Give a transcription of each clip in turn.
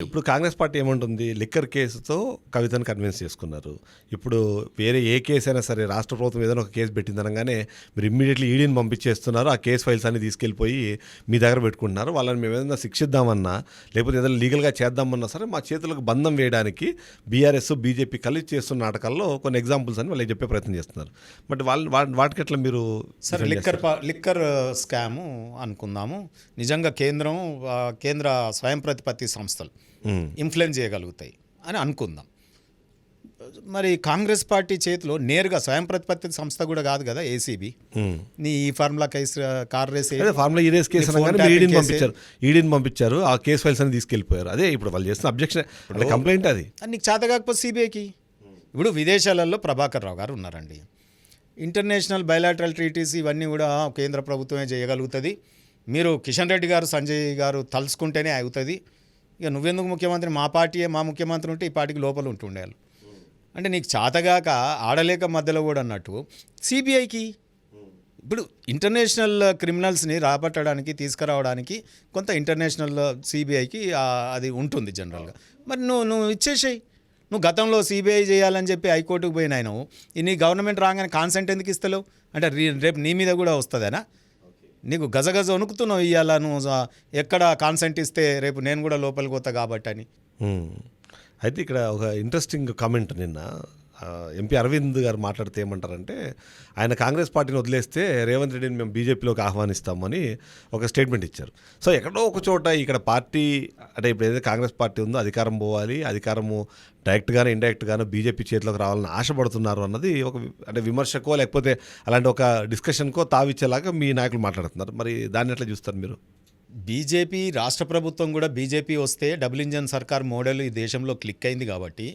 ఇప్పుడు కాంగ్రెస్ పార్టీ ఏమంటుంది, లిక్కర్ కేసుతో కవితను కన్విన్స్ చేసుకున్నారు. ఇప్పుడు వేరే ఏ కేసు అయినా సరే రాష్ట్ర ప్రభుత్వం ఏదైనా ఒక కేసు పెట్టిందనగానే మీరు ఇమ్మీడియట్లీ ఈడీని పంపించేస్తున్నారు. ఆ కేసు ఫైల్స్ అన్ని తీసుకెళ్ళిపోయి మీ దగ్గర పెట్టుకుంటున్నారు. వాళ్ళని మేము ఏదైనా శిక్షిద్దామన్నా లేకపోతే ఏదైనా లీగల్గా చేద్దామన్నా సరే మా చేతులకు బంధం వేయడానికి బీఆర్ఎస్ బీజేపీ కలిసి చేస్తున్న నాటకాల్లో కొన్ని ఎగ్జాంపుల్స్ అని వాళ్ళకి చెప్పే ప్రయత్నం చేస్తున్నారు. బట్ వాటికి ఎట్లా మీరు సరే లిక్కర్ స్కాము అనుకుందాము. నిజంగా కేంద్ర స్వయం ప్రతిపత్తి సంస్థలు ఇన్ఫ్లుయెన్స్ చేయగలుగుతాయి అని అనుకుందాం. మరి కాంగ్రెస్ పార్టీ చేతిలో నేరుగా స్వయం ప్రతిపత్తి సంస్థ కూడా కాదు కదా ఏసీబీ. నీ ఈ formula case car race formula E race case ఈడీని పంపించారు. ఆ కేసు ఫైల్స్ అని తీసుకెళ్ళిపోయారు. అదే ఇప్పుడు వాళ్ళు చేస్తున్న అబ్జెక్షన్ కంప్లైంట్. అది నీకు చేత కాకపోతే సిబిఐకి. ఇప్పుడు విదేశాలలో ప్రభాకర్ రావు గారు ఉన్నారండి. ఇంటర్నేషనల్ బయలాటరల్ ట్రీటీస్ ఇవన్నీ కూడా కేంద్ర ప్రభుత్వమే చేయగలుగుతుంది. మీరు కిషన్ రెడ్డి గారు సంజయ్ గారు తలుచుకుంటేనే అవుతుంది. ఇక నువ్వెందుకు ముఖ్యమంత్రి, మా పార్టీయే మా ముఖ్యమంత్రి ఉంటే ఈ పార్టీకి లోపల ఉంటుండేవాళ్ళు. అంటే నీకు చాతగాక ఆడలేక మధ్యలో కూడా అన్నట్టు సిబిఐకి ఇప్పుడు ఇంటర్నేషనల్ క్రిమినల్స్ని రాబట్టడానికి తీసుకురావడానికి కొంత ఇంటర్నేషనల్ సిబిఐకి అది ఉంటుంది జనరల్గా. మరి నువ్వు ఇచ్చేసేయి. నువ్వు గతంలో సిబిఐ చేయాలని చెప్పి హైకోర్టుకు పోయినావు. నీ గవర్నమెంట్ రాగానే కాన్సెంట్ ఎందుకు ఇస్తలేవు? అంటే రేపు నీ మీద కూడా వస్తుందేనా? నీకు గజగజ వణుకుతున్నావు ఇవాళ నువ్వు ఎక్కడ కాన్సెంట్ ఇస్తే రేపు నేను కూడా లోపలికి పోతా కాబట్టి అని. అయితే ఇక్కడ ఒక ఇంట్రెస్టింగ్ కామెంట్ నిన్న ఎంపీ అరవింద్ గారు మాట్లాడితే ఏమంటారంటే, ఆయన కాంగ్రెస్ పార్టీని వదిలేస్తే రేవంత్ రెడ్డిని మేము బీజేపీలోకి ఆహ్వానిస్తామని ఒక స్టేట్మెంట్ ఇచ్చారు. సో ఎక్కడో ఒక చోట ఇక్కడ పార్టీ అంటే ఇప్పుడు ఏదైతే కాంగ్రెస్ పార్టీ ఉందో అధికారం పోవాలి, అధికారము డైరెక్ట్గానే ఇండైరెక్ట్గానో బీజేపీ చేతిలోకి రావాలని ఆశపడుతున్నారు అన్నది ఒక అంటే విమర్శకో లేకపోతే అలాంటి ఒక డిస్కషన్కో తావిచ్చేలాగా మీ నాయకులు మాట్లాడుతున్నారు. మరి దాన్ని ఎట్లా చూస్తారు మీరు? బీజేపీ రాష్ట్ర ప్రభుత్వం కూడా బీజేపీ వస్తే డబుల్ ఇంజన్ సర్కార్ మోడల్ ఈ దేశంలో క్లిక్ అయింది కాబట్టి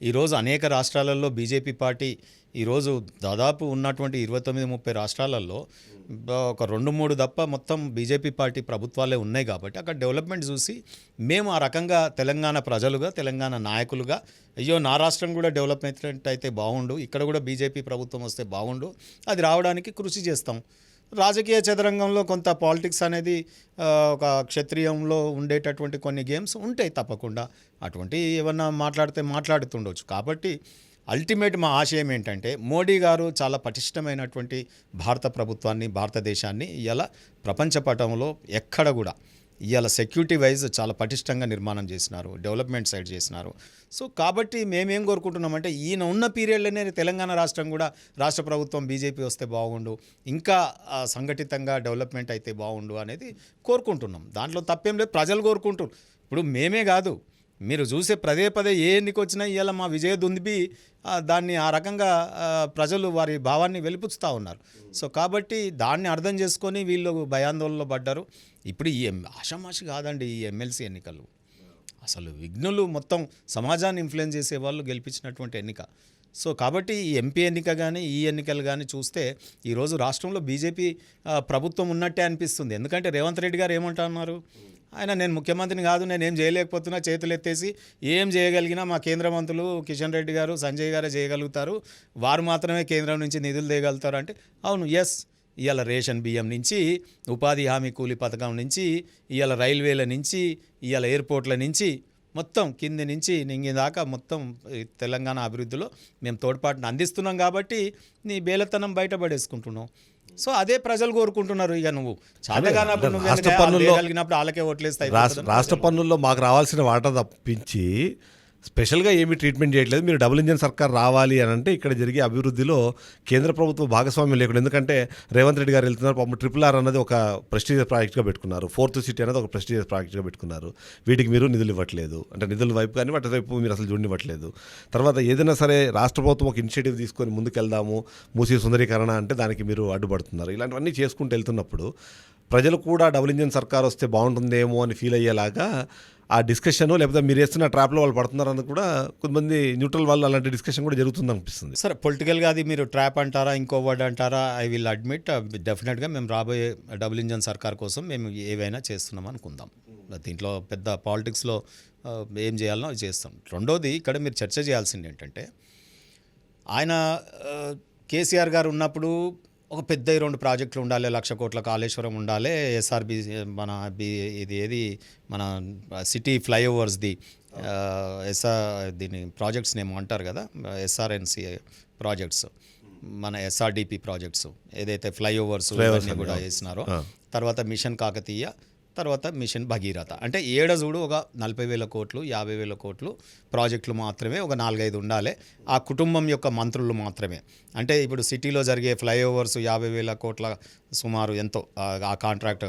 ఈరోజు అనేక రాష్ట్రాలలో బీజేపీ పార్టీ ఈరోజు దాదాపు ఉన్నటువంటి 29-30 రాష్ట్రాలలో ఒక 2-3 తప్ప మొత్తం బీజేపీ పార్టీ ప్రభుత్వాలే ఉన్నాయి కాబట్టి అక్కడ డెవలప్మెంట్ చూసి మేము ఆ రకంగా తెలంగాణ ప్రజలుగా తెలంగాణ నాయకులుగా అయ్యో నా రాష్ట్రం కూడా డెవలప్మెంట్ అయితే బాగుండు, ఇక్కడ కూడా బీజేపీ ప్రభుత్వం వస్తే బాగుండు, అది రావడానికి కృషి చేస్తాం. రాజకీయ చదరంగంలో కొంత పాలిటిక్స్ అనేది ఒక క్షత్రియంలో ఉండేటటువంటి కొన్ని గేమ్స్ ఉంటాయి తప్పకుండా. అటువంటి ఏమన్నా మాట్లాడుతుండొచ్చు. కాబట్టి అల్టిమేట్ మా ఆశయం ఏంటంటే మోడీ గారు చాలా పటిష్టమైనటువంటి భారత ప్రభుత్వాన్ని భారతదేశాన్ని ఇలా ప్రపంచ పటంలో ఎక్కడ కూడా ఇవాళ సెక్యూరిటీ వైజ్ చాలా పటిష్టంగా నిర్మాణం చేసినారు, డెవలప్మెంట్ సైడ్ చేసినారు. సో కాబట్టి మేమేం కోరుకుంటున్నామంటే ఈయన ఉన్న పీరియడ్లోనే తెలంగాణ రాష్ట్రం కూడా రాష్ట్ర ప్రభుత్వం బీజేపీ వస్తే బాగుండు, ఇంకా సంఘటితంగా డెవలప్మెంట్ అయితే బాగుండు అనేది కోరుకుంటున్నాం. దాంట్లో తప్పేం లేదు, ప్రజలు కోరుకుంటున్నారు. ఇప్పుడు మేమే కాదు, మీరు చూసే పదే ఏ ఎన్నిక వచ్చినా ఇవాళ మా విజయ దుందిబి దాన్ని ఆ రకంగా ప్రజలు వారి భావాన్ని వెలిపుచ్చుతూ ఉన్నారు. సో కాబట్టి దాన్ని అర్థం చేసుకొని వీళ్ళు భయాందోళనలో పడ్డారు. ఇప్పుడు ఈ ఆషామాషి కాదండి ఈ ఎమ్మెల్సీ ఎన్నికలు. అసలు విఘ్నులు మొత్తం సమాజాన్ని ఇన్ఫ్లుయెన్స్ చేసే వాళ్ళు గెలిపించినటువంటి ఎన్నిక. సో కాబట్టి ఈ ఎంపీ ఎన్నిక కానీ ఈ ఎన్నికలు కానీ చూస్తే ఈరోజు రాష్ట్రంలో బీజేపీ ప్రభుత్వం ఉన్నట్టే అనిపిస్తుంది. ఎందుకంటే రేవంత్ రెడ్డి గారు ఏమంటున్నారు, నేను ముఖ్యమంత్రిని కాదు, నేనేం చేయలేకపోతున్నా, చేతులు ఎత్తేసి ఏం చేయగలిగినా మా కేంద్ర మంత్రులు కిషన్ రెడ్డి గారు సంజయ్ గారే చేయగలుగుతారు, వారు మాత్రమే కేంద్రం నుంచి నిధులు తేగలుగుతారు అంటే అవును, ఎస్. ఇవాళ రేషన్ బియ్యం నుంచి ఉపాధి హామీ కూలీ పథకం నుంచి ఇవాళ రైల్వేల నుంచి ఇవాళ ఎయిర్పోర్ట్ల నుంచి మొత్తం కింది నుంచి నింగి దాకా మొత్తం తెలంగాణ అభివృద్ధిలో మేము తోడ్పాటును అందిస్తున్నాం కాబట్టి నీ బేలతనం బయటపడేసుకుంటున్నాం. సో అదే ప్రజలు కోరుకుంటున్నారు. ఇక నువ్వు చాలాగానప్పుడు వాళ్ళకే ఓట్లేస్తాయి. రాష్ట్ర పన్నుల్లో మాకు రావాల్సిన వాటా తప్పించి స్పెషల్గా ఏమీ ట్రీట్మెంట్ చేయట్లేదు. మీరు డబుల్ ఇంజన్ సర్కార్ రావాలి అని అంటే ఇక్కడ జరిగే అభివృద్ధిలో కేంద్ర ప్రభుత్వ భాగస్వామ్యం లేకుండా, ఎందుకంటే రేవంత్ రెడ్డి గారు వెళ్తున్నారు, పాపం RRR అన్నది ఒక ప్రెస్టీజియస్ ప్రాజెక్ట్గా పెట్టుకున్నారు, 4th సిటీ అనేది ఒక ప్రెస్టీజియస్ ప్రాజెక్ట్గా పెట్టుకున్నారు. వీటికి మీరు నిధులు ఇవ్వట్లేదు, అంటే నిధుల వైపు కానీ వాటి వైపు మీరు అసలు చూడనివ్వట్లేదు. తర్వాత ఏదైనా సరే రాష్ట్ర ప్రభుత్వం ఒక ఇనిషియేటివ్ తీసుకొని ముందుకెళ్దాము, మూసీ సుందరీకరణ అంటే దానికి మీరు అడ్డుపడుతున్నారు. ఇలాంటివన్నీ చేసుకుంటూ వెళ్తున్నప్పుడు ప్రజలు కూడా డబుల్ ఇంజన్ సర్కార్ వస్తే బాగుంటుందేమో అని ఫీల్ అయ్యేలాగా ఆ డిస్కషన్, లేకపోతే మీరు వేస్తున్న ట్రాప్లో వాళ్ళు పడుతున్నారని కూడా కొంతమంది న్యూట్రల్ వాళ్ళు అలాంటి డిస్కషన్ కూడా జరుగుతుంది అనిపిస్తుంది. సరే, పొలిటికల్గా అది మీరు ట్రాప్ అంటారా ఇంకో వర్డ్ అంటారా, ఐ విల్ అడ్మిట్ డెఫినెట్గా మేము రాబోయే డబుల్ ఇంజన్ సర్కార్ కోసం మేము ఏవైనా చేస్తున్నాం అనుకుందాం. దీంట్లో పెద్ద పాలిటిక్స్లో ఏం చేయాలనో అది చేస్తాం. రెండోది ఇక్కడ మీరు చర్చ చేయాల్సింది ఏంటంటే, ఆయన కేసీఆర్ గారు ఉన్నప్పుడు ఒక పెద్ద 2 ప్రాజెక్టులు ఉండాలి, 1,00,000 కోట్ల కాళేశ్వరం ఉండాలి, ఎస్ఆర్బి మన ఇది ఏది మన సిటీ ఫ్లైఓవర్స్ది దీని ప్రాజెక్ట్స్ నేమో అంటారు కదా, ఎస్ఆర్ఎన్సి ప్రాజెక్ట్స్, మన ఎస్ఆర్డిపి ప్రాజెక్ట్స్ ఏదైతే ఫ్లైఓవర్స్ ఇవన్నీ కూడా వేసినారో, తర్వాత మిషన్ కాకతీయ, తర్వాత మిషన్ భగీరథ. అంటే చూడు ఒక 40,000 కోట్లు 50,000 కోట్లు ప్రాజెక్టులు మాత్రమే ఒక 4-5 ఉండాలి, ఆ కుటుంబం యొక్క మంత్రులు మాత్రమే. అంటే ఇప్పుడు సిటీలో జరిగే ఫ్లైఓవర్స్ 50,000 కోట్ల సుమారు ఎంతో ఆ కాంట్రాక్ట్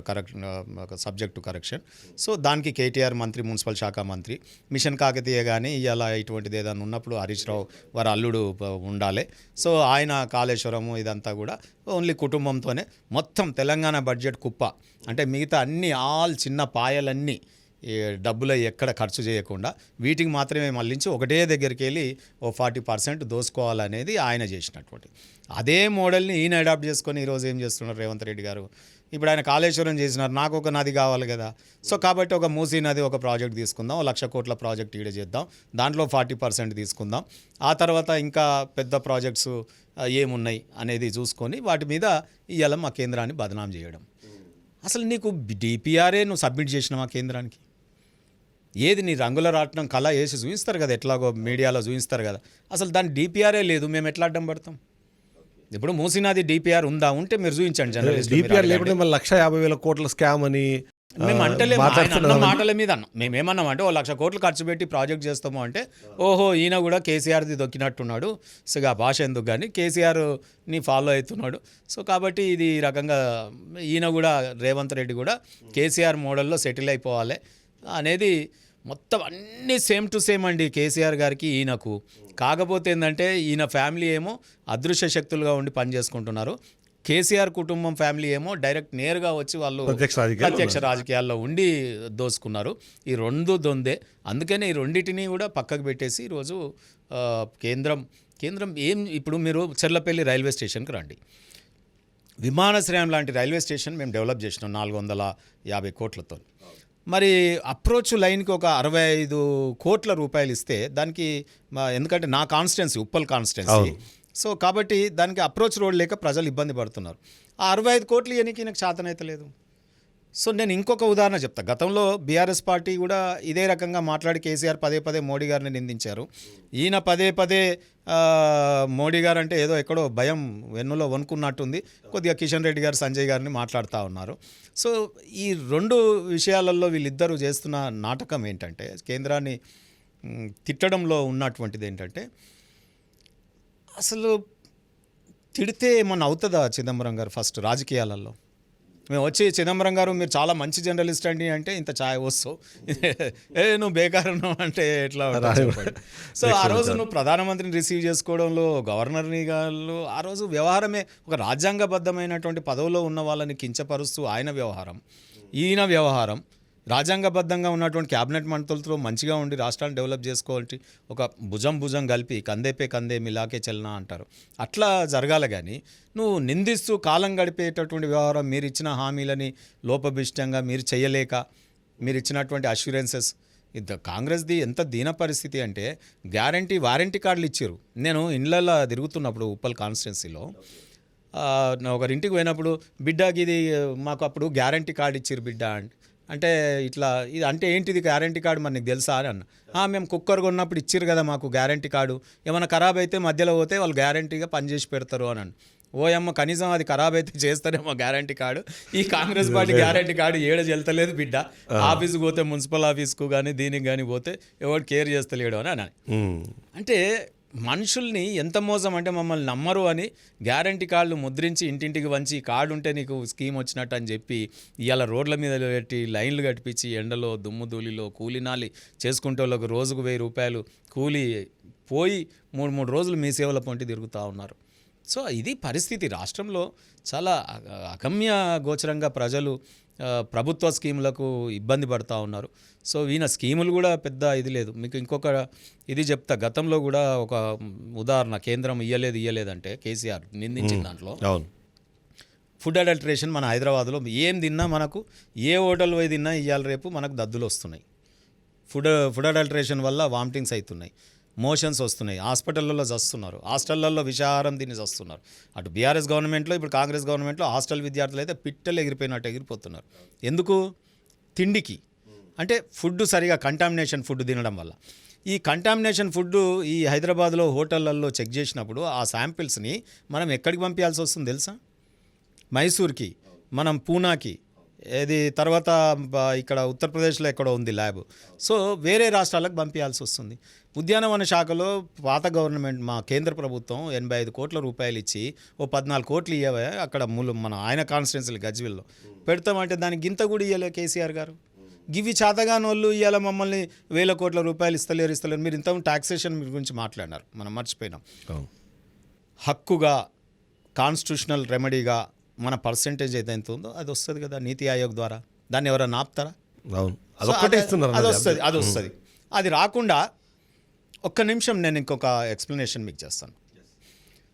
సబ్జెక్టు కరెక్షన్. సో దానికి కేటీఆర్ మంత్రి, మున్సిపల్ శాఖ మంత్రి. మిషన్ కాకతీయ కానీ ఇలా ఇటువంటిది ఏదైనా ఉన్నప్పుడు హరీష్ రావు వారి అల్లుడు ఉండాలి. సో ఆయన కాళేశ్వరము ఇదంతా కూడా ఓన్లీ కుటుంబంతోనే మొత్తం తెలంగాణ బడ్జెట్ కుప్ప. అంటే మిగతా అన్ని చిన్న పాయలన్నీ డబ్బులు ఎక్కడ ఖర్చు చేయకుండా వీటికి మాత్రమే మళ్ళించి ఒకటే దగ్గరికి వెళ్ళి 40% దోసుకోవాలనేది ఆయన చేసినటువంటి అదే మోడల్ని ఈయన అడాప్ట్ చేసుకొని ఈరోజు ఏం చేస్తున్నారు రేవంత్ రెడ్డి గారు. ఇప్పుడు ఆయన కాళేశ్వరం చేసినారు, నాకు ఒక నది కావాలి కదా, సో కాబట్టి ఒక మూసీ నది ఒక ప్రాజెక్ట్ తీసుకుందాం, 1,00,000 కోట్ల ప్రాజెక్ట్ ఈడ చేద్దాం, దాంట్లో 40% తీసుకుందాం, ఆ తర్వాత ఇంకా పెద్ద ప్రాజెక్ట్స్ ఏమున్నాయి అనేది చూసుకొని వాటి మీద ఇవాళ మా కేంద్రాన్ని బదనాం చేయడం. అసలు నీకు డిపిఆర్ఏ నువ్వు సబ్మిట్ చేసినావా కేంద్రానికి? ఏది నీ రంగుల రాట్నం కళ వేసి చూపిస్తారు కదా, ఎట్లాగో మీడియాలో చూపిస్తారు కదా, అసలు దాని డిపిఆర్ఏ లేదు, మేము ఎట్లా అడ్డం పడతాం? ఇప్పుడు మూసినాది డిపిఆర్ ఉందా, ఉంటే మీరు చూపించండి. జర్నలిస్ట్ డిపిఆర్ లేకుంటే మళ్ళీ 1,50,000 కోట్ల స్కామ్ అని మేము అంటలేము, మాటల మీద అన్నాం. మేమేమన్నాం అంటే 1,00,000 కోట్లు ఖర్చు పెట్టి ప్రాజెక్ట్ చేస్తాము అంటే, ఓహో ఈయన కూడా కేసీఆర్ది దొక్కినట్టున్నాడు, సో ఆ భాష ఎందుకు కానీ కేసీఆర్ని ఫాలో అవుతున్నాడు, సో కాబట్టి ఇది ఈ రకంగా ఈయన కూడా రేవంత్ రెడ్డి కూడా కేసీఆర్ మోడల్లో సెటిల్ అయిపోవాలి అనేది మొత్తం అన్నీ సేమ్ టు సేమ్ అండి కేసీఆర్ గారికి ఈయనకు. కాకపోతే ఏంటంటే ఈయన ఫ్యామిలీ ఏమో అదృశ్య శక్తులుగా ఉండి పనిచేసుకుంటున్నారు, కేసీఆర్ కుటుంబం ఫ్యామిలీ ఏమో డైరెక్ట్ నేరుగా వచ్చి వాళ్ళు ప్రత్యక్ష రాజకీయాల్లో ఉండి దోసుకున్నారు. ఈ రెండు దొందే. అందుకనే ఈ రెండింటినీ కూడా పక్కకు పెట్టేసి ఈరోజు కేంద్రం ఏం, ఇప్పుడు మీరు చెర్లపల్లి రైల్వే స్టేషన్కి రండి, విమానాశ్రయం లాంటి రైల్వే స్టేషన్ మేము డెవలప్ చేసినాం 450 కోట్లతో. మరి అప్రోచ్ లైన్కి ఒక 65 కోట్ల రూపాయలు ఇస్తే దానికి, ఎందుకంటే నా కాన్స్టిట్యున్సీ ఉప్పల్ కాన్స్టిట్యున్సీ, సో కాబట్టి దానికి అప్రోచ్ రోడ్ లేక ప్రజలు ఇబ్బంది పడుతున్నారు. ఆ 65 కోట్లు ఎనికి నాకు చేతనైతే లేదు. సో నేను ఇంకొక ఉదాహరణ చెప్తా. గతంలో బీఆర్ఎస్ పార్టీ కూడా ఇదే రకంగా మాట్లాడి కేసీఆర్ పదే మోడీ గారిని నిందించారు. ఈయన పదే మోడీ గారు అంటే ఏదో ఎక్కడో భయం వెన్నులో వణుకున్నట్టుంది, కొద్దిగా కిషన్ రెడ్డి గారు, సంజయ్ గారిని మాట్లాడుతూ ఉన్నారు. సో ఈ రెండు విషయాలలో వీళ్ళిద్దరూ చేస్తున్న నాటకం ఏంటంటే, కేంద్రాన్ని తిట్టడంలో ఉన్నటువంటిది ఏంటంటే, అసలు తిడితే ఏమన్నా అవుతుందా చిదంబరం గారు? ఫస్ట్ రాజకీయాలలో మేము వచ్చి, చిదంబరం గారు మీరు చాలా మంచి జర్నలిస్ట్ అండి అంటే ఇంత ఛాయ్ వస్తావు, నువ్వు బేకారు అంటే ఎట్లా ఉంటుంది? సో ఆ రోజు నువ్వు ప్రధానమంత్రిని రిసీవ్ చేసుకోవడంలో, గవర్నర్ని గారు ఆ రోజు వ్యవహారమే ఒక రాజ్యాంగబద్ధమైనటువంటి పదవిలో ఉన్న వాళ్ళని కించపరుస్తూ ఆయన వ్యవహారం, ఈయన వ్యవహారం, రాజ్యాంగబద్ధంగా ఉన్నటువంటి క్యాబినెట్ మంత్రులతో మంచిగా ఉండి రాష్ట్రాన్ని డెవలప్ చేసుకోవాలి, ఒక భుజం కలిపి కందే మిలాకే చలనా అంటారు, అట్లా జరగాలి. కానీ నువ్వు నిందిస్తూ కాలం గడిపేటటువంటి వ్యవహారం, మీరు ఇచ్చిన హామీలని లోపభీష్టంగా మీరు చేయలేక మీరు ఇచ్చినటువంటి అష్యూరెన్సెస్, కాంగ్రెస్ది ఎంత దీన పరిస్థితి అంటే వారంటీ కార్డులు ఇచ్చారు. నేను ఇండ్లలో తిరుగుతున్నప్పుడు ఉప్పల్ కాన్స్టిట్యున్సీలో ఒకరింటికి పోయినప్పుడు, బిడ్డకి ఇది మాకు అప్పుడు గ్యారంటీ కార్డు ఇచ్చారు బిడ్డ అంటే ఇట్లా, ఇది అంటే ఏంటిది గ్యారంటీ కార్డు మరి నీకు తెలుసా అని అన్న. మేము కుక్కర్ కొన్నప్పుడు ఇచ్చారు కదా మాకు గ్యారంటీ కార్డు, ఏమైనా ఖరాబ్ అయితే మధ్యలో పోతే వాళ్ళు గ్యారంటీగా పనిచేసి పెడతారు అని. ఓయమ్మ, కనీసం అది ఖరాబ్ అయితే చేస్తారేమో గ్యారంటీ కార్డు. ఈ కాంగ్రెస్ పార్టీ గ్యారంటీ కార్డు చెల్తలేదు బిడ్డ, ఆఫీస్కి పోతే మున్సిపల్ ఆఫీస్కు కానీ దీనికి కానీ పోతే ఎవరు కేర్ చేస్తలేడు అని. అంటే మనుషుల్ని ఎంత మోసం అంటే, మమ్మల్ని నమ్మరు అని గ్యారంటీ కార్డులు ముద్రించి ఇంటింటికి వంచి, కార్డు ఉంటే నీకు స్కీమ్ వచ్చినట్టు అని చెప్పి ఇవాళ రోడ్ల మీద పెట్టి లైన్లు కట్టించి ఎండలో దుమ్ము ధూళిలో కూలినాలి చేసుకుంటే వాళ్ళకు రోజుకు 1000 రూపాయలు కూలి పోయి 3 రోజులు మీ సేవల పొంటి తిరుగుతూ ఉన్నారు. సో ఇది పరిస్థితి రాష్ట్రంలో. చాలా అగమ్య గోచరంగా ప్రజలు ప్రభుత్వ స్కీములకు ఇబ్బంది పడుతూ ఉన్నారు. సో ఈయన స్కీములు కూడా పెద్ద ఇది లేదు. మీకు ఇంకొక ఇది చెప్తా, గతంలో కూడా ఒక ఉదాహరణ, కేంద్రం ఇయ్యలేదంటే కేసీఆర్ నిందించిన దాంట్లో ఫుడ్ అడల్టరేషన్. మన హైదరాబాద్లో ఏం తిన్నా మనకు, ఏ హోటల్ పోయి తిన్నా ఇవాళ రేపు మనకు దద్దులు వస్తున్నాయి. ఫుడ్ అడల్టరేషన్ వల్ల వామిటింగ్స్ అవుతున్నాయి. మోషన్స్ వస్తున్నాయి, హాస్పిటల్లో చస్తున్నారు, హాస్టళ్లలో విషాహారం తిని చస్తున్నారు. అటు బీఆర్ఎస్ గవర్నమెంట్లో, ఇప్పుడు కాంగ్రెస్ గవర్నమెంట్లో హాస్టల్ విద్యార్థులు అయితే పిట్టలు ఎగిరిపోయినట్టు ఎగిరిపోతున్నారు. ఎందుకు? తిండికి. అంటే ఫుడ్ సరిగా కంటామినేషన్ ఫుడ్ తినడం వల్ల. ఈ కంటామినేషన్ ఫుడ్ ఈ హైదరాబాద్లో హోటళ్లలో చెక్ చేసినప్పుడు ఆ శాంపిల్స్ని మనం ఎక్కడికి పంపించాల్సి వస్తుంది తెలుసా? మైసూర్కి, మనం పూనాకి, ఇది తర్వాత ఇక్కడ ఉత్తరప్రదేశ్లో ఎక్కడో ఉంది ల్యాబ్. సో వేరే రాష్ట్రాలకు పంపించాల్సి వస్తుంది. ఉద్యానవన శాఖలో పాత గవర్నమెంట్, మా కేంద్ర ప్రభుత్వం 85 కోట్ల రూపాయలు ఇచ్చి ఓ 14 కోట్లు ఇవ్వవే అక్కడ మన ఆయన కాన్స్టిట్యున్సీలు గజ్వెల్లో పెడతామంటే దానికి గింత కూడా ఇవ్వలే కేసీఆర్ గారు. గివి చేతగానోళ్ళు ఇవాళ మమ్మల్ని 1000 కోట్ల రూపాయలు ఇస్తలేరు. మీరు ఇంత టాక్సేషన్ గురించి మాట్లాడినారు, మనం మర్చిపోయినాం. హక్కుగా కాన్స్టిట్యూషనల్ రెమెడీగా మన పర్సెంటేజ్ ఏదైతే ఉందో అది వస్తుంది కదా నీతి ఆయోగ్ ద్వారా. దాన్ని ఎవరైనా ఆపుతారా? అది వస్తుంది. అది రాకుండా ఒక్క నిమిషం నేను ఇంకొక ఎక్స్ప్లెనేషన్ మీకు చేస్తాను.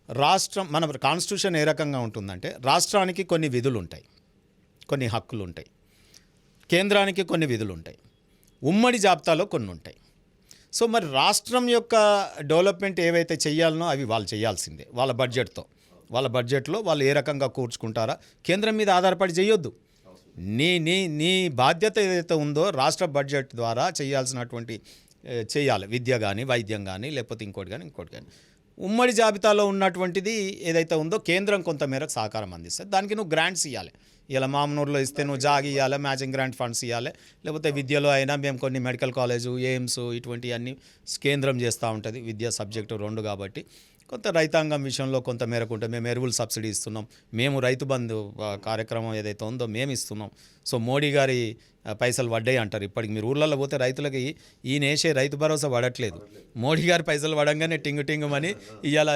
రాష్ట్రం, మన కాన్స్టిట్యూషన్ ఏ రకంగా ఉంటుందంటే రాష్ట్రానికి కొన్ని విధులు ఉంటాయి, కొన్ని హక్కులు ఉంటాయి, కేంద్రానికి కొన్ని విధులు ఉంటాయి, ఉమ్మడి జాబితాలో కొన్ని ఉంటాయి. సో మరి రాష్ట్రం యొక్క డెవలప్మెంట్ ఏవైతే చేయాలనో అవి వాళ్ళు చేయాల్సిందే వాళ్ళ బడ్జెట్లో వాళ్ళు ఏ రకంగా కూర్చుకుంటారా, కేంద్రం మీద ఆధారపడి చేయొద్దు. నీ బాధ్యత ఏదైతే ఉందో రాష్ట్ర బడ్జెట్ ద్వారా చేయాల్సినటువంటి చేయాలి. విద్య కానీ, వైద్యం కానీ, లేకపోతే ఇంకోటి కానీ. ఉమ్మడి జాబితాలో ఉన్నటువంటిది ఏదైతే ఉందో కేంద్రం కొంత మేరకు సహకారం అందిస్తుంది. దానికి నువ్వు గ్రాంట్స్ ఇవ్వాలి. ఇలా మామనూరులో ఇస్తే నువ్వు జాగ్ ఇవ్వాలి, మ్యాచింగ్ గ్రాంట్ ఫండ్స్ ఇవ్వాలి. లేకపోతే విద్యలో అయినా మేము కొన్ని మెడికల్ కాలేజు, ఎయిమ్స్ ఇటువంటివన్నీ కేంద్రం చేస్తూ ఉంటుంది. విద్యా సబ్జెక్టు 2 కాబట్టి కొంత రైతాంగం విషయంలో కొంత మేరకు ఉంటుంది. మేము ఎరువులు సబ్సిడీ ఇస్తున్నాం, మేము రైతు బంధు కార్యక్రమం ఏదైతే ఉందో మేము ఇస్తున్నాం. సో మోడీ గారి పైసలు పడ్డాయి అంటారు. ఇప్పటికి మీరు ఊళ్ళల్లో పోతే రైతులకి ఈయన వేసే రైతు భరోసా పడట్లేదు. మోడీ గారి పైసలు పడంగానే టింగుమని ఇవాళ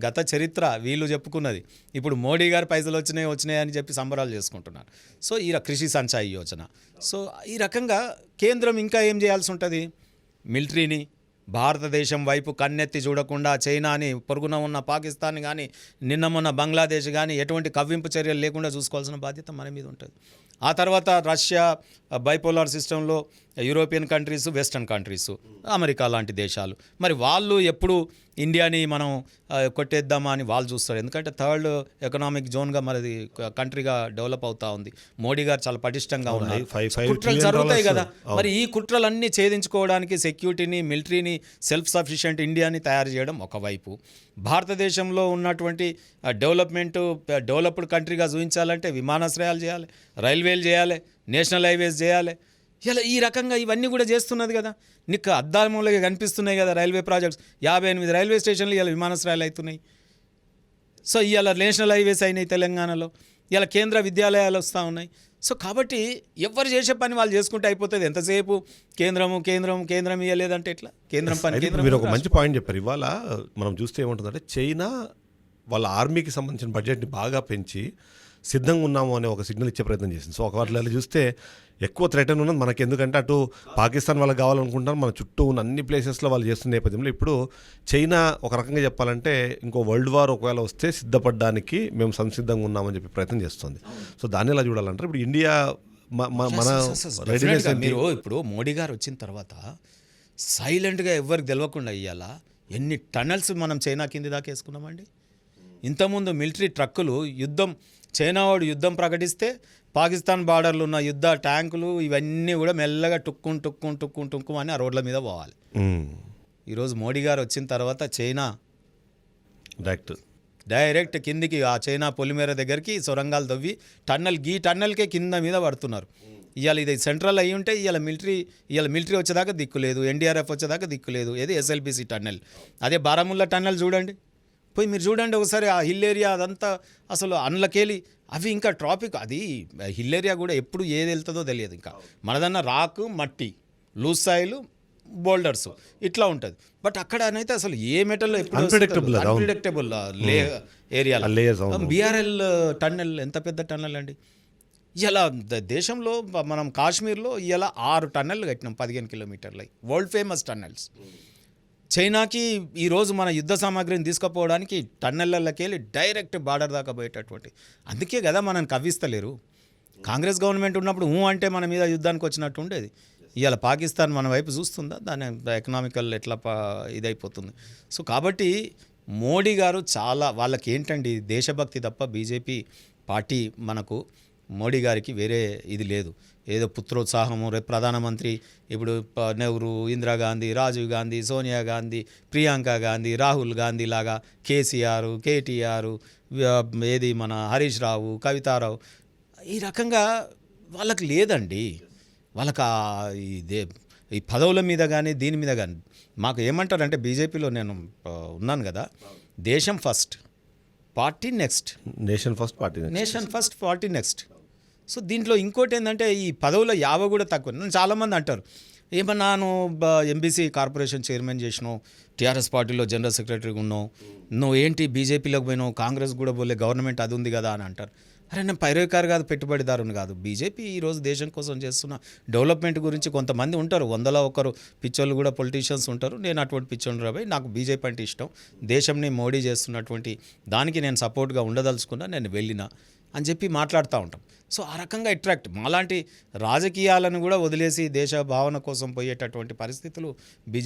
గత చరిత్ర వీళ్ళు చెప్పుకున్నది. ఇప్పుడు మోడీ గారి పైసలు వచ్చినాయి అని చెప్పి సంబరాలు చేసుకుంటున్నారు. సో ఈ కృషి సంచాయి యోజన. సో ఈ రకంగా కేంద్రం ఇంకా ఏం చేయాల్సి ఉంటుంది? మిలిటరీని భారతదేశం వైపు కన్నెత్తి చూడకుండా చైనాని, పొరుగున ఉన్న పాకిస్తాన్ కానీ, నిన్న మొన్న బంగ్లాదేశ్ కానీ ఎటువంటి కవ్వింపు చర్యలు లేకుండా చూసుకోవాల్సిన బాధ్యత మన మీద ఉంటుంది. ఆ తర్వాత రష్యా బైపోలార్ సిస్టంలో European countries, western countries, America లాంటి దేశాలు, మరి వాళ్ళు ఎప్పుడు ఇండియాని మనం కొట్టేద్దామా అని వాళ్ళు చూస్తారు. ఎందుకంటే థర్డ్ ఎకనామిక్ జోన్గా మనది కంట్రీగా డెవలప్ అవుతా ఉంది. మోడీ గారు చాలా పటిష్టంగా ఉన్నారు. కుట్రలు జరుగుతాయి కదా. మరి ఈ కుట్రలన్నీ ఛేదించుకోవడానికి సెక్యూరిటీని, మిలిటరీని, సెల్ఫ్ సఫిషియెంట్ ఇండియాని తయారు చేయడం ఒకవైపు, భారతదేశంలో ఉన్నటువంటి డెవలప్డ్ కంట్రీగా చూపించాలంటే విమానాశ్రయాలు చేయాలి, రైల్వేలు చేయాలి, నేషనల్ హైవేస్ చేయాలి. ఇలా ఈ రకంగా ఇవన్నీ కూడా చేస్తున్నది కదా. నీకు అద్దాలమూలగా కనిపిస్తున్నాయి కదా రైల్వే ప్రాజెక్ట్స్. 58 రైల్వే స్టేషన్లు ఇలా విమానాశ్రయాలు అవుతున్నాయి. సో ఇవాళ నేషనల్ హైవేస్ అయినాయి తెలంగాణలో. ఇలా కేంద్ర విద్యాలయాలు వస్తూ ఉన్నాయి. సో కాబట్టి ఎవరు చేసే పని వాళ్ళు చేసుకుంటే అయిపోతుంది. ఎంతసేపు కేంద్రం ఇవ్వలేదంటే ఎట్లా? కేంద్రం పని. మీరు ఒక మంచి పాయింట్ చెప్పారు. ఇవాళ మనం చూస్తే ఏముంటుందంటే చైనా వాళ్ళ ఆర్మీకి సంబంధించిన బడ్జెట్ని బాగా పెంచి సిద్ధంగా ఉన్నాము అనే ఒక సిగ్నల్ ఇచ్చే ప్రయత్నం చేసింది. సో ఒక వాటిలో చూస్తే ఎక్కువ థ్రెటన్ ఉన్నది మనకి. ఎందుకంటే అటు పాకిస్తాన్ వాళ్ళకి కావాలనుకుంటారు, మన చుట్టూ ఉన్న అన్ని ప్లేసెస్లో వాళ్ళు చేస్తున్న నేపథ్యంలో ఇప్పుడు చైనా ఒక రకంగా చెప్పాలంటే ఇంకో వరల్డ్ వార్ ఒకవేళ వస్తే సిద్ధపడడానికి మేము సంసిద్ధంగా ఉన్నామని చెప్పి ప్రయత్నం చేస్తుంది. సో దాన్ని ఎలా చూడాలంటారు? ఇప్పుడు ఇండియా మన రెడీనెస్ మీరు ఇప్పుడు మోడీ గారు వచ్చిన తర్వాత సైలెంట్గా ఎవరికి తెలియకుండా ఇవ్వాలా ఎన్ని టనల్స్ మనం చైనా కింది దాకా వేసుకున్నామండి. ఇంతకుముందు మిలిటరీ ట్రక్కులు చైనా వాడు యుద్ధం ప్రకటిస్తే పాకిస్తాన్ బార్డర్లు ఉన్న యుద్ధ ట్యాంకులు ఇవన్నీ కూడా మెల్లగా టుక్కు అని ఆ రోడ్ల మీద పోవాలి. ఈరోజు మోడీ గారు వచ్చిన తర్వాత చైనా డైరెక్ట్ కిందికి, ఆ చైనా పొలిమేర దగ్గరికి సొరంగాలు తవ్వి టన్నల్కే కింద మీద పడుతున్నారు. ఇవాళ ఇది సెంట్రల్ అయ్యి ఉంటే ఇవాళ మిలిటరీ వచ్చేదాకా దిక్కు లేదు, ఎన్డీఆర్ఎఫ్ వచ్చేదాకా దిక్కు లేదు. ఏది ఎస్ఎల్బిసి టన్నెల్. అదే బారాముల్లా టన్నెల్ చూడండి, పోయి మీరు చూడండి ఒకసారి. ఆ హిల్ ఏరియా అదంతా అసలు అండ్లకేలి అవి ఇంకా ట్రాఫిక్. అది హిల్ ఏరియా కూడా ఎప్పుడు ఏది వెళ్తుందో తెలియదు. ఇంకా మనదన్న రాక్, మట్టి, లూజ్ సాయిల్, బోల్డర్స్ ఇట్లా ఉంటుంది. బట్ అక్కడ అయితే అసలు ఏ మెటల్లో ఎప్పుడు అన్ప్రిడిక్టబుల్ ఏరియా. బీఆర్ఎల్ టన్నెల్ ఎంత పెద్ద టన్నెల్ అండి. ఇలా దేశంలో మనం కాశ్మీర్లో ఇలా 6 టన్నెల్లు కట్టినాం 15 కిలోమీటర్లు, వరల్డ్ ఫేమస్ టన్నెల్స్. చైనాకి ఈరోజు మన యుద్ధ సామాగ్రిని తీసుకుపోవడానికి టన్నెళ్ళకి వెళ్ళి డైరెక్ట్ బార్డర్ దాకా పోయేటటువంటి. అందుకే కదా మనం కవ్విస్తలేరు. కాంగ్రెస్ గవర్నమెంట్ ఉన్నప్పుడు అంటే మన మీద యుద్ధానికి వచ్చినట్టు ఉండేది. ఇవాళ పాకిస్తాన్ మన వైపు చూస్తుందా, దాని ఎకనామికల్ ఎట్లా ఇదైపోతుంది. సో కాబట్టి మోడీ గారు చాలా వాళ్ళకి ఏంటండి దేశభక్తి తప్ప బీజేపీ పార్టీ మనకు మోడీ గారికి వేరే ఇది లేదు. ఏదో పుత్రోత్సాహము, రేపు ప్రధానమంత్రి ఇప్పుడు నెహ్రూ, ఇందిరాగాంధీ, రాజీవ్ గాంధీ, సోనియా గాంధీ, ప్రియాంక గాంధీ, రాహుల్ గాంధీ లాగా కేసీఆర్, కేటీఆర్, ఏది మన హరీష్ రావు, కవితారావు, ఈ రకంగా వాళ్ళకి లేదండి. వాళ్ళకి ఇదే ఈ పదవుల మీద కానీ దీని మీద కానీ మాకు ఏమంటారంటే బీజేపీలో నేను ఉన్నాను కదా, దేశం first party next, nation first party nation first party next. So దీంట్లో ఇంకోటి ఏంటంటే ఈ పదవుల యావ కూడా తక్కువ. నన్ను చాలామంది అంటారు ఏమన్నాను ఎంబీసీ కార్పొరేషన్ చైర్మన్ చేసినావు, టీఆర్ఎస్ పార్టీలో జనరల్ సెక్రటరీగా ఉన్నావు, నువ్వు ఏంటి బీజేపీలోకి పోయినావు, కాంగ్రెస్ కూడా పోలే, గవర్నమెంట్ అది ఉంది కదా అని అంటారు. అరే నేను పైరవికారు కాదు, పెట్టుబడిదారుని కాదు. బీజేపీ ఈరోజు దేశం కోసం చేస్తున్న డెవలప్మెంట్ గురించి కొంతమంది ఉంటారు, 100లో ఒకరు పిచ్చోళ్ళు కూడా పొలిటీషియన్స్ ఉంటారు. నేను అటువంటి పిచ్చోళ్ళు రాబోయి, నాకు బీజేపీ అంటే ఇష్టం, దేశంని మోడీ చేస్తున్నటువంటి దానికి నేను సపోర్ట్గా ఉండదలుచుకున్నా, నేను వెళ్ళినా అని చెప్పి మాట్లాడుతూ ఉంటాం. సో ఆ రకంగా అట్రాక్ట్ మాలాంటి రాజకీయాలను కూడా వదిలేసి దేశ భావన కోసం పోయేటటువంటి పరిస్థితులు బీజేపీ